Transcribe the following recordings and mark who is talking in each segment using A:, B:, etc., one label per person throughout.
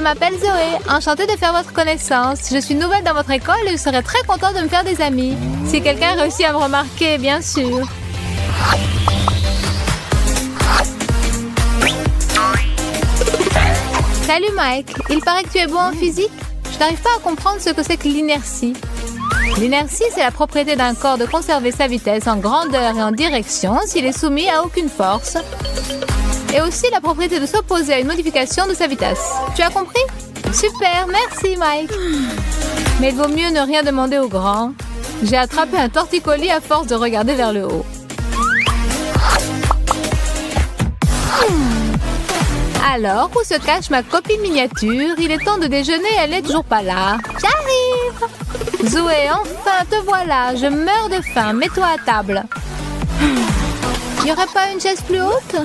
A: m'appelle Zoé. Enchantée de faire votre connaissance. Je suis nouvelle dans votre école et je serais très contente de me faire des amis. Si quelqu'un réussit à me remarquer, bien sûr. Salut Mike. Il paraît que tu es bon en physique. Je n'arrive pas à comprendre ce que c'est que l'inertie. L'inertie, c'est la propriété d'un corps de conserver sa vitesse en grandeur et en direction s'il est soumis à aucune force. Et aussi la propriété de s'opposer à une modification de sa vitesse. Tu as compris? Super, merci Mike. Mais il vaut mieux ne rien demander aux grands. J'ai attrapé un torticolis à force de regarder vers le haut. Alors, où se cache ma copine miniature? Il est temps de déjeuner, elle n'est toujours pas là. J'arrive! Zoé, enfin, te voilà. Je meurs de faim. Mets-toi à table. Il n'y aurait pas une chaise plus haute?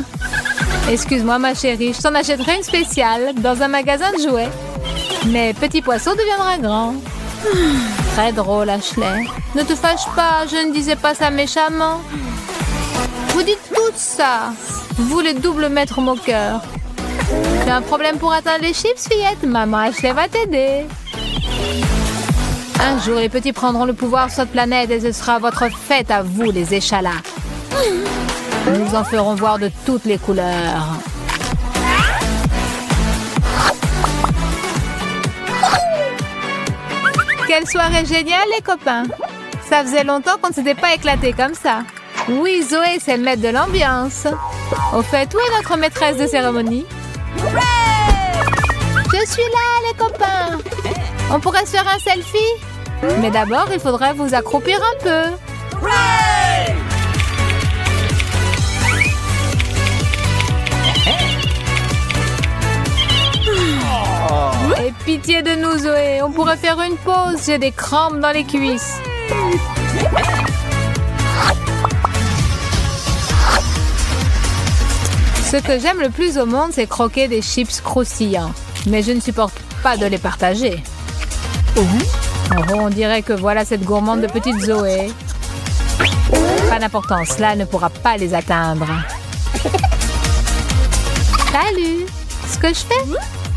A: Excuse-moi, ma chérie, je t'en achèterai une spéciale dans un magasin de jouets. Mais petit poisson deviendra grand. Très drôle, Ashley. Ne te fâche pas, je ne disais pas ça méchamment. Vous dites tout ça. Vous, les doubles maîtres moqueurs. Tu as un problème pour atteindre les chips, fillette? Maman Ashley va t'aider. Un jour, les petits prendront le pouvoir sur cette planète et ce sera votre fête à vous, les échalas. Nous en ferons voir de toutes les couleurs. Quelle soirée géniale, les copains! Ça faisait longtemps qu'on ne s'était pas éclaté comme ça. Oui, Zoé, c'est le maître de l'ambiance. Au fait, où est notre maîtresse de cérémonie? Je suis là, les copains! On pourrait se faire un selfie? Mais d'abord, il faudrait vous accroupir un peu. Et pitié de nous, Zoé. On pourrait faire une pause. J'ai des crampes dans les cuisses. Ce que j'aime le plus au monde, c'est croquer des chips croustillants. Mais je ne supporte pas de les partager. Oh, on dirait que voilà cette gourmande de petite Zoé. Pas d'importance, cela ne pourra pas les atteindre. Salut! Ce que je fais?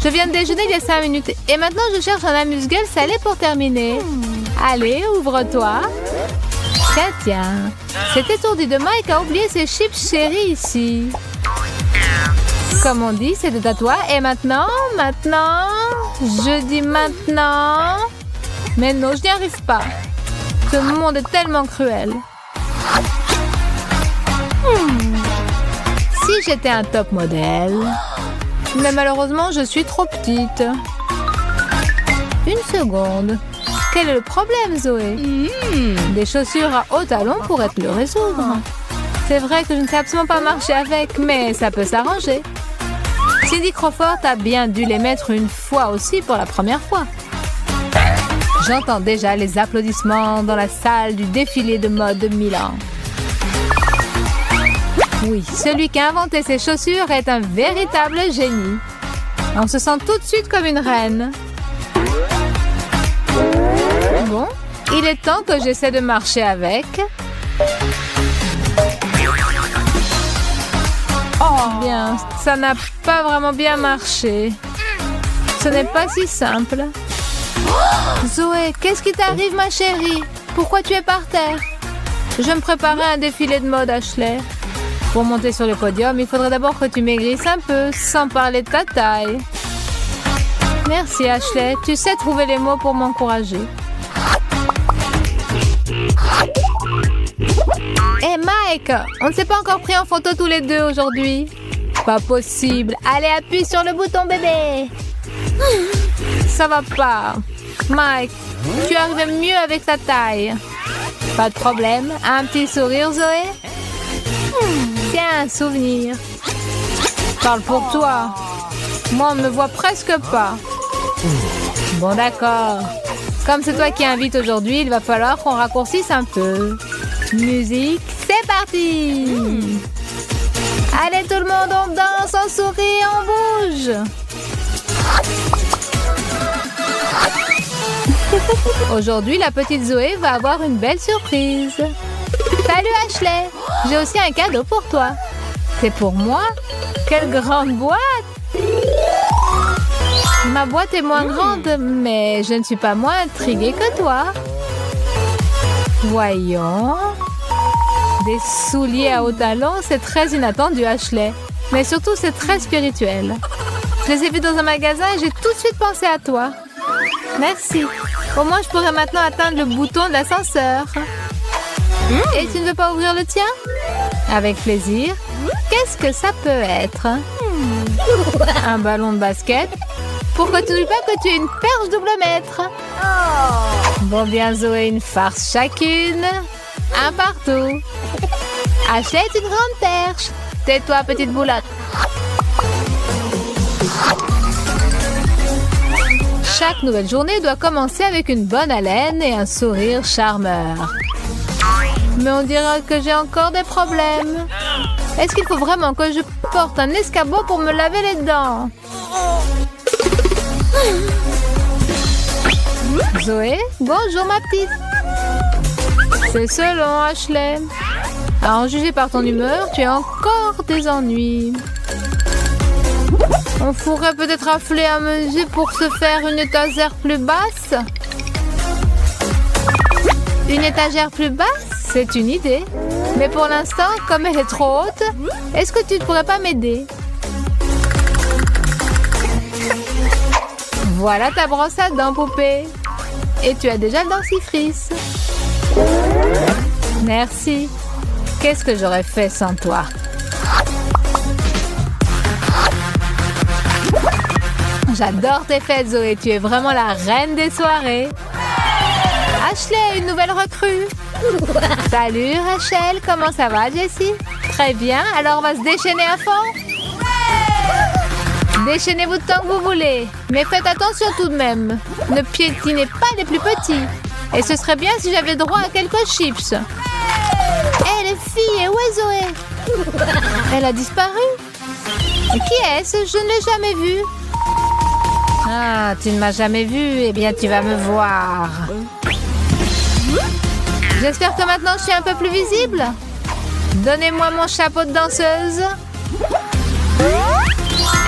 A: Je viens de déjeuner il y a 5 minutes et maintenant je cherche un amuse-gueule salé pour terminer. Allez, ouvre-toi. Tiens. Cet étourdi de Mike a oublié ses chips chéris ici. Comme on dit, c'est à toi. Et maintenant, je dis maintenant. Mais non, je n'y arrive pas. Ce monde est tellement cruel. Si j'étais un top modèle. Mais malheureusement, je suis trop petite. Une seconde. Quel est le problème, Zoé? Des chaussures à hauts talons pourraient te le résoudre. C'est vrai que je ne sais absolument pas marcher avec, mais ça peut s'arranger. Cindy Crawford a bien dû les mettre une fois aussi pour la première fois. J'entends déjà les applaudissements dans la salle du défilé de mode de Milan. Oui, celui qui a inventé ces chaussures est un véritable génie. On se sent tout de suite comme une reine. Bon, il est temps que j'essaie de marcher avec. Oh, bien, ça n'a pas vraiment bien marché. Ce n'est pas si simple. Zoé, qu'est-ce qui t'arrive, ma chérie? Pourquoi tu es par terre? Je me préparais à un défilé de mode, Ashley. Pour monter sur le podium, il faudrait d'abord que tu maigrisses un peu, sans parler de ta taille. Merci, Ashley. Tu sais trouver les mots pour m'encourager. Hé, Mike, on ne s'est pas encore pris en photo tous les deux aujourd'hui. Pas possible. Allez, appuie sur le bouton, bébé. Ça va pas. Mike, tu arrives mieux avec ta taille. Pas de problème. Un petit sourire, Zoé? Tiens, un souvenir. Parle pour toi. Moi, on ne me voit presque pas. Bon, d'accord. Comme c'est toi qui invite aujourd'hui, il va falloir qu'on raccourcisse un peu. Musique, c'est parti! Allez, tout le monde, on danse, on sourit, on bouge! Aujourd'hui, la petite Zoé va avoir une belle surprise. Salut Ashley! J'ai aussi un cadeau pour toi. C'est pour moi? Quelle grande boîte! Ma boîte est moins grande, mais je ne suis pas moins intriguée que toi. Voyons. Des souliers à hauts talons, c'est très inattendu, Ashley. Mais surtout, c'est très spirituel. Je les ai vus dans un magasin et j'ai tout de suite pensé à toi. Merci. Au moins, je pourrais maintenant atteindre le bouton de l'ascenseur. Et tu ne veux pas ouvrir le tien? Avec plaisir. Qu'est-ce que ça peut être? Un ballon de basket? Pourquoi tu ne dis pas que tu es une perche double mètre? Bon bien, Zoé, une farce chacune. Un partout. Ashley est une grande perche. Tais-toi, petite boulotte. Chaque nouvelle journée doit commencer avec une bonne haleine et un sourire charmeur. Mais on dirait que j'ai encore des problèmes. Est-ce qu'il faut vraiment que je porte un escabeau pour me laver les dents? Zoé, bonjour ma petite. C'est selon, Ashley. À en juger par ton humeur, tu as encore des ennuis. On pourrait peut-être affler à mesure pour se faire une étagère plus basse. Une étagère plus basse? C'est une idée. Mais pour l'instant, comme elle est trop haute, est-ce que tu ne pourrais pas m'aider? Voilà ta brosse à dents, poupée. Et tu as déjà le dentifrice. Merci. Qu'est-ce que j'aurais fait sans toi? J'adore tes fêtes, Zoé. Tu es vraiment la reine des soirées. Ashley, une nouvelle recrue. Salut, Rachel. Comment ça va, Jessie? Très bien. Alors, on va se déchaîner à fond? Déchaînez-vous tant que vous voulez. Mais faites attention tout de même. Ne piétinez pas les plus petits. Et ce serait bien si j'avais droit à quelques chips. Hé, les filles, où est Zoé? Elle a disparu. Qui est-ce? Je ne l'ai jamais vue. Ah, tu ne m'as jamais vue. Eh bien, tu vas me voir. J'espère que maintenant, je suis un peu plus visible. Donnez-moi mon chapeau de danseuse.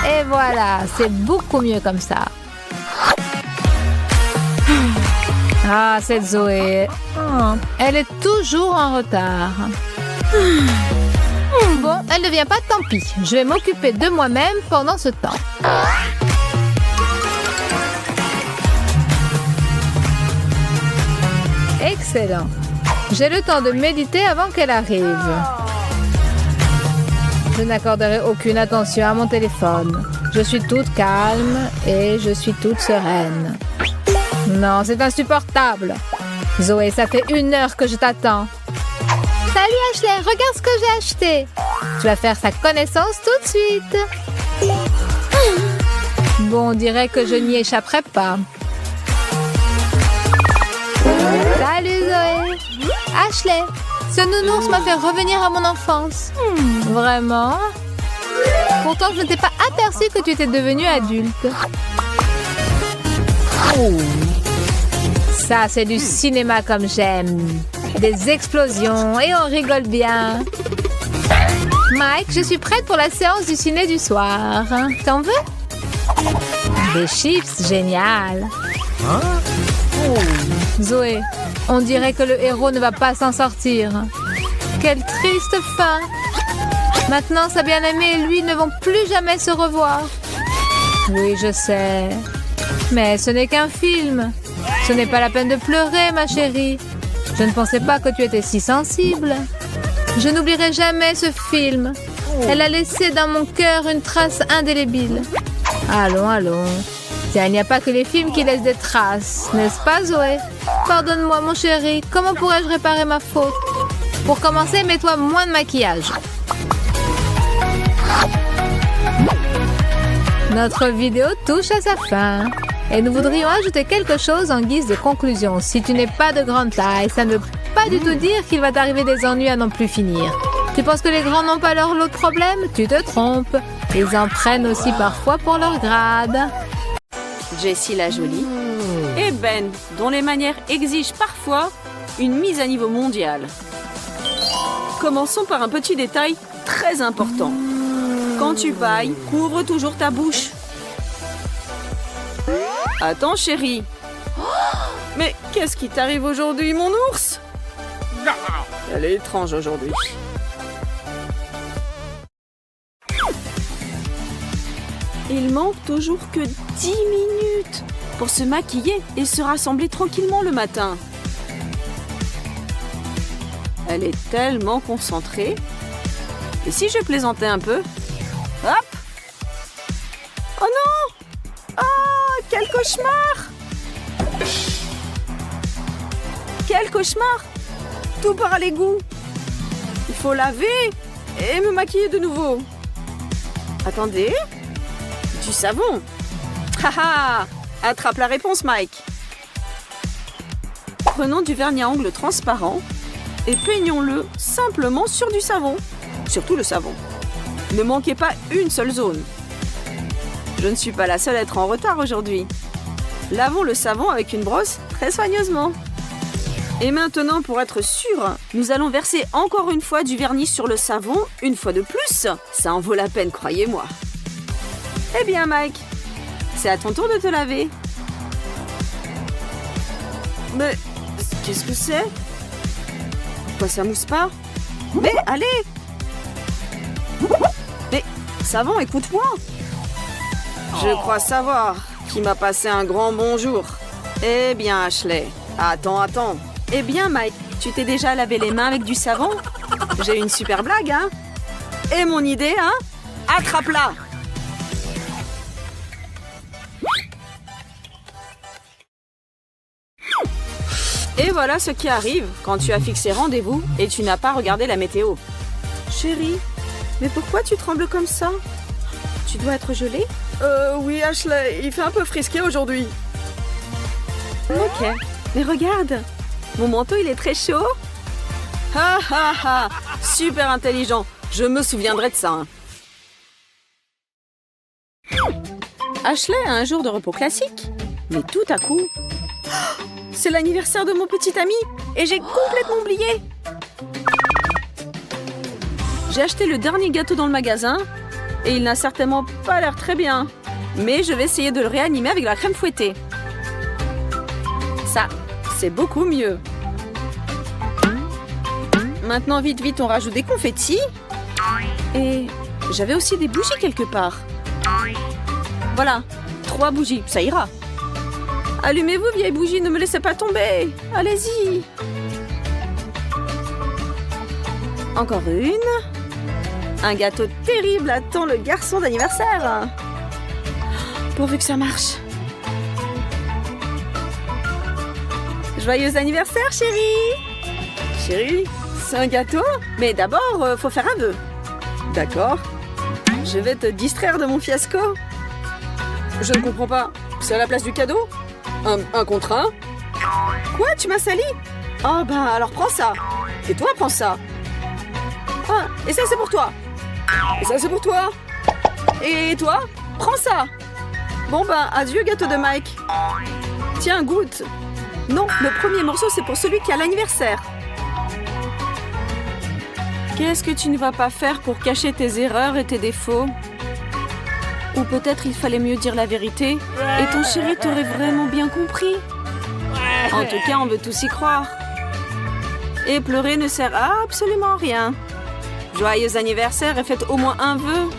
A: Et voilà, c'est beaucoup mieux comme ça. Ah, cette Zoé. Elle est toujours en retard. Bon, elle ne vient pas, tant pis. Je vais m'occuper de moi-même pendant ce temps. Excellent. J'ai le temps de méditer avant qu'elle arrive. Je n'accorderai aucune attention à mon téléphone. Je suis toute calme et je suis toute sereine. Non, c'est insupportable. Zoé, ça fait 1 heure que je t'attends. Salut Ashley, regarde ce que j'ai acheté. Tu vas faire sa connaissance tout de suite. Bon, on dirait que je n'y échapperai pas. Salut Zoé. Ashley, ce nounours m'a fait revenir à mon enfance. Vraiment? Pourtant, je ne t'ai pas aperçu que tu étais devenue adulte. Ça, c'est du cinéma comme j'aime. Des explosions et on rigole bien. Mike, je suis prête pour la séance du ciné du soir. T'en veux? Des chips, génial. Zoé, on dirait que le héros ne va pas s'en sortir. Quelle triste fin. Maintenant, sa bien-aimée et lui ne vont plus jamais se revoir. Oui, je sais. Mais ce n'est qu'un film. Ce n'est pas la peine de pleurer, ma chérie. Je ne pensais pas que tu étais si sensible. Je n'oublierai jamais ce film. Elle a laissé dans mon cœur une trace indélébile. Allons, allons. Tiens, il n'y a pas que les films qui laissent des traces, n'est-ce pas, Zoé? Pardonne-moi, mon chéri. Comment pourrais-je réparer ma faute? Pour commencer, mets-toi moins de maquillage. Notre vidéo touche à sa fin. Et nous voudrions ajouter quelque chose en guise de conclusion. Si tu n'es pas de grande taille, ça ne veut pas du tout dire qu'il va t'arriver des ennuis à n'en plus finir. Tu penses que les grands n'ont pas leur lot de problèmes? Tu te trompes. Ils en prennent aussi parfois pour leur grade.
B: Jessie la jolie et Ben, dont les manières exigent parfois une mise à niveau mondial. Commençons par un petit détail très important. Quand tu bailles, couvre toujours ta bouche. Attends, chérie. Mais qu'est-ce qui t'arrive aujourd'hui, mon ours? Elle est étrange aujourd'hui. Il manque toujours que 10 minutes pour se maquiller et se rassembler tranquillement le matin. Elle est tellement concentrée. Et si je plaisantais un peu? Hop! Oh non! Oh, quel cauchemar! Quel cauchemar! Tout part à l'égout. Il faut laver et me maquiller de nouveau. Attendez. Du savon. Haha! Attrape la réponse, Mike. Prenons du vernis à ongles transparent et peignons-le simplement sur du savon. Surtout le savon. Ne manquez pas une seule zone. Je ne suis pas la seule à être en retard aujourd'hui. Lavons le savon avec une brosse très soigneusement. Et maintenant, pour être sûr, nous allons verser encore une fois du vernis sur le savon, une fois de plus. Ça en vaut la peine, croyez-moi. Eh bien, Mike, c'est à ton tour de te laver. Mais qu'est-ce que c'est? Pourquoi ça mousse pas? Mais allez! Mais savon, écoute-moi. Je crois savoir qui m'a passé un grand bonjour. Eh bien, Ashley, attends. Eh bien, Mike, tu t'es déjà lavé les mains avec du savon? J'ai une super blague, hein? Et mon idée, hein? Attrape-la! Et voilà ce qui arrive quand tu as fixé rendez-vous et tu n'as pas regardé la météo. Chérie, mais pourquoi tu trembles comme ça? Tu dois être gelée? Oui, Ashley, il fait un peu frisqué aujourd'hui. Ok, mais regarde, mon manteau, il est très chaud. Ha ha ha, super intelligent, je me souviendrai de ça. Hein. Ashley a un jour de repos classique, mais tout à coup... C'est l'anniversaire de mon petit ami et j'ai complètement oublié. J'ai acheté le dernier gâteau dans le magasin et il n'a certainement pas l'air très bien. Mais je vais essayer de le réanimer avec la crème fouettée. Ça, c'est beaucoup mieux. Maintenant, vite, on rajoute des confettis. Et j'avais aussi des bougies quelque part. Voilà, 3 bougies, ça ira. Allumez-vous, vieille bougie, ne me laissez pas tomber. Allez-y. Encore une. Un gâteau terrible attend le garçon d'anniversaire. Pourvu que ça marche. Joyeux anniversaire, chérie. Chérie, c'est un gâteau? Mais d'abord, faut faire un vœu. D'accord. Je vais te distraire de mon fiasco. Je ne comprends pas. C'est à la place du cadeau? Un contre un? Quoi, tu m'as sali? Oh ben alors prends ça. Et toi, prends ça. Ah, et ça c'est pour toi. Et ça c'est pour toi. Et toi, prends ça. Bon ben, adieu gâteau de Mike. Tiens, goûte. Non, le premier morceau c'est pour celui qui a l'anniversaire. Qu'est-ce que tu ne vas pas faire pour cacher tes erreurs et tes défauts? Ou peut-être il fallait mieux dire la vérité et ton chéri t'aurait vraiment bien compris. En tout cas, on veut tous y croire. Et pleurer ne sert à absolument rien. Joyeux anniversaire et faites au moins un vœu.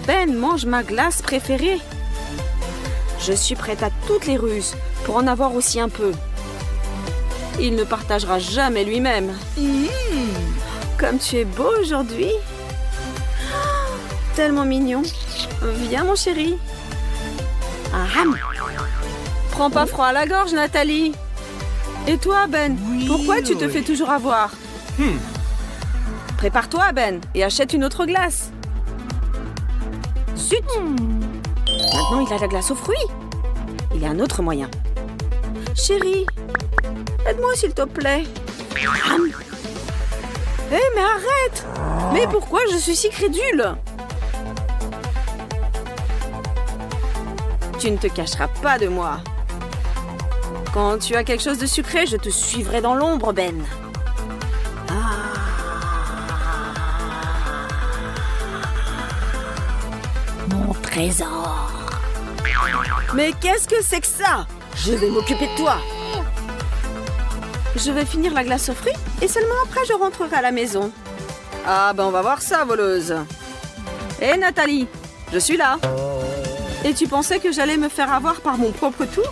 B: Ben mange ma glace préférée. Je suis prête à toutes les ruses pour en avoir aussi un peu. Il ne partagera jamais lui-même. Comme tu es beau aujourd'hui. Tellement mignon. Viens, mon chéri. Prends pas froid à la gorge, Nathalie. Et toi, Ben, pourquoi tu te fais toujours avoir? Prépare-toi, Ben, et achète une autre glace. Zut! Maintenant, il a la glace aux fruits. Il y a un autre moyen. Chérie, aide-moi s'il te plaît. Hé, mais arrête! Mais pourquoi je suis si crédule? Tu ne te cacheras pas de moi. Quand tu as quelque chose de sucré, je te suivrai dans l'ombre, Ben. trésor. Mais qu'est-ce que c'est que ça? Je vais m'occuper de toi. Je vais finir la glace aux fruits et seulement après je rentrerai à la maison. Ah ben on va voir ça, voleuse. Hé Nathalie, je suis là. Et tu pensais que j'allais me faire avoir par mon propre tour?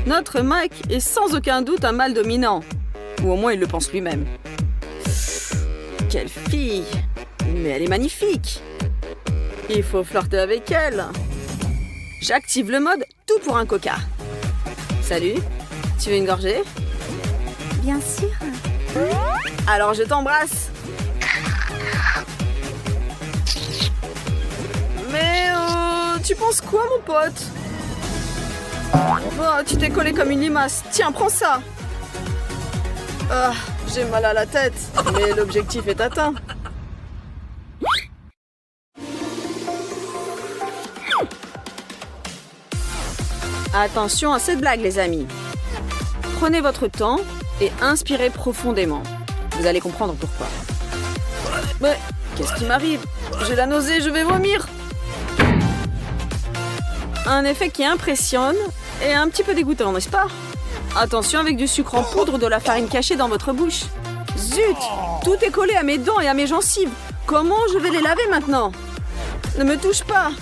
B: Notre Mike est sans aucun doute un mâle dominant. Ou au moins il le pense lui-même. Quelle fille! Mais elle est magnifique! Il faut flirter avec elle. J'active le mode tout pour un coca. Salut, tu veux une gorgée? Bien sûr. Alors je t'embrasse. Mais tu penses quoi, mon pote? Oh, tu t'es collé comme une limace. Tiens, prends ça. Ah, j'ai mal à la tête, mais l'objectif est atteint. Attention à cette blague, les amis. Prenez votre temps et inspirez profondément. Vous allez comprendre pourquoi. Mais qu'est-ce qui m'arrive? J'ai la nausée, je vais vomir. Un effet qui impressionne et un petit peu dégoûtant, n'est-ce pas? Attention avec du sucre en poudre ou de la farine cachée dans votre bouche. Zut! Tout est collé à mes dents et à mes gencives. Comment je vais les laver maintenant? Ne me touche pas!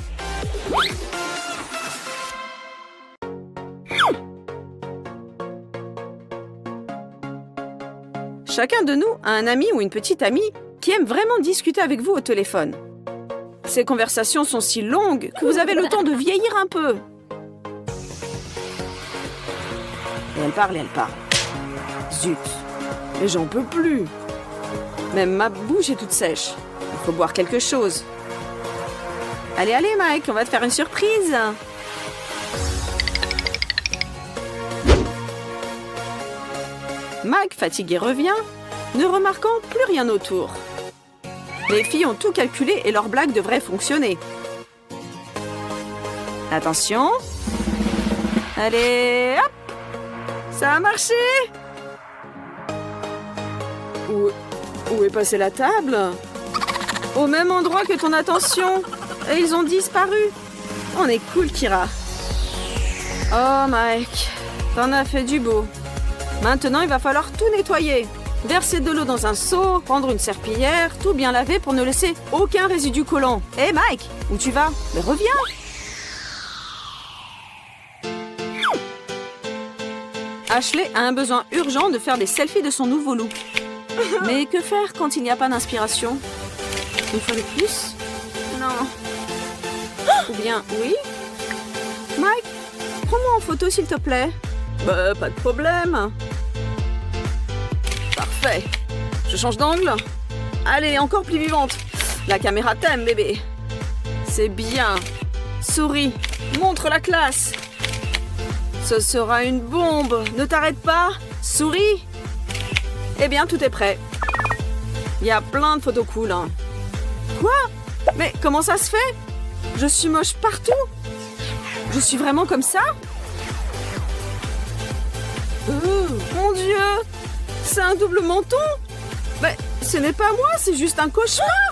B: Chacun de nous a un ami ou une petite amie qui aime vraiment discuter avec vous au téléphone. Ces conversations sont si longues que vous avez le temps de vieillir un peu. Et elle parle et elle parle. Zut, mais j'en peux plus. Même ma bouche est toute sèche. Il faut boire quelque chose. Allez, allez Mike, on va te faire une surprise. Mike, fatigué, revient, ne remarquant plus rien autour. Les filles ont tout calculé et leur blague devrait fonctionner. Attention. Allez, hop! Ça a marché! Où est passée la table? Au même endroit que ton attention. Et ils ont disparu. On est cool, Kira. Oh, Mike, t'en as fait du beau. Maintenant, il va falloir tout nettoyer. Verser de l'eau dans un seau, prendre une serpillière, tout bien laver pour ne laisser aucun résidu collant. Hé, Mike, où tu vas? Mais reviens! Ashley a un besoin urgent de faire des selfies de son nouveau look. Mais que faire quand il n'y a pas d'inspiration? Une fois de plus? Non. Ou bien, oui? Mike, prends-moi en photo s'il te plaît. Bah, pas de problème. Parfait. Je change d'angle. Allez, encore plus vivante. La caméra t'aime, bébé. C'est bien. Souris. Montre la classe. Ce sera une bombe. Ne t'arrête pas. Souris. Eh bien, tout est prêt. Il y a plein de photos cool. Hein. Quoi? Mais comment ça se fait? Je suis moche partout. Je suis vraiment comme ça? Mon Dieu! C'est un double menton? Mais ce n'est pas moi, c'est juste un cauchemar!